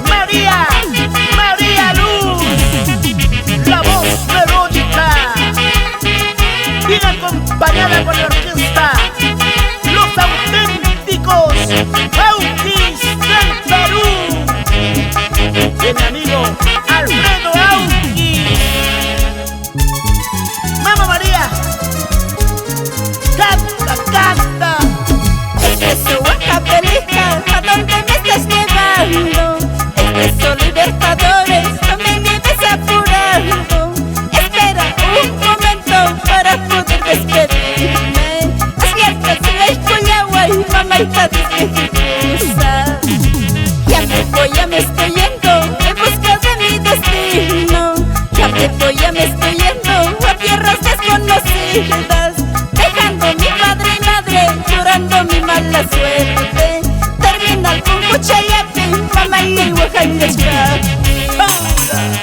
María, María Luz, la voz melódica, bien acompañada con la orquesta, los auténticos Aukis del Perú, de mi amigo Alfredo Auki. Mamá María, canta, canta. Expreso Huancavelica, ¿a dónde me estás llevando? Expreso Libertadores, no me lleves apurado. Espera un momento para poder despedirme. Acierta si la escuela y mamaita despedirsa. Ya me estoy yendo en busca de mi destino. Ya me estoy yendo a tierras desconocidas, dejando mi padre y madre llorando mi mala suerte. Terminal con Cuchayapi, mamá y Huajalesca.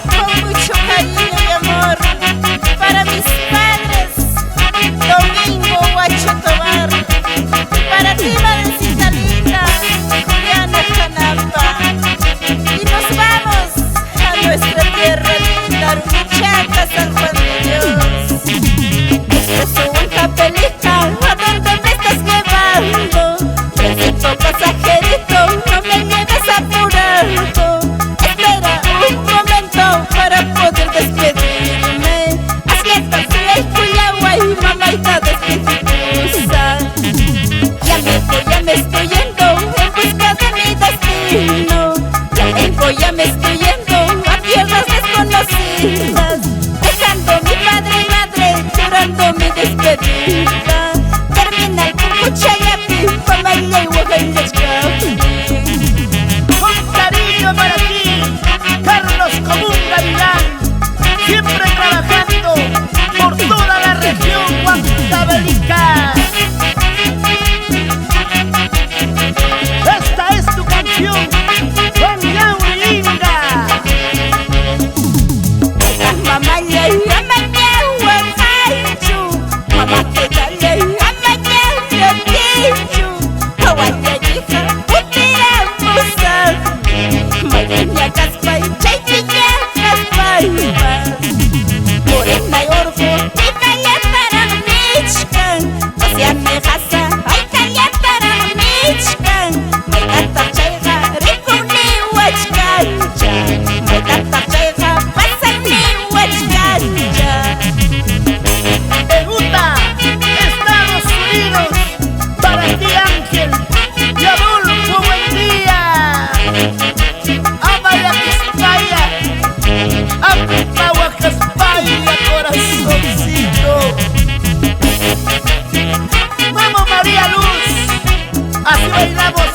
Con mucho cariño y amor para mis padres, Domingo Huacho Tobar. Para ti, madrecita linda, Juliana Canapa. Y nos vamos a nuestra tierra linda, Arumichaca, San Juan de Dios. Expreso Huancavelica, ¿a dónde me estás llevando? Trencito pasajerito, no me lleves apurado. Espera un momento para poder despedirme. Acierta si la escuela y mamaita despedirsa. Ya me estoy yendo en busca de mi destino. Ya me estoy yendo a tierras desconocidas, dejando mi padre y madre llorando mi despedida. Terminal con Cuchayapi, Pamaya y Huajalesca. Con cariño para ti, Carlos Común Gavilán, siempre trabajando por toda la región huancavelica. Esta es tu canción, con Linda. Mamaya y Amaya Huajalchu, mamá que dale y Amaya Huajalchu. Hawaya hija, utira musa, Mayuña Gaspay, Chaypiña Gaspay. Morena y orfo, y calla para Michkan, Pasiame Hasa, ay calla para Michkan. Maitata chayga, rikuni huachkancha, Maitata chayga, pasani huachkancha. En Utah, Estados Unidos, para ti Ángel y Adolfo, buen día. Amaya Quispaya, Apitagua Caspaya, corazoncito. Vamos María Luz, así bailamos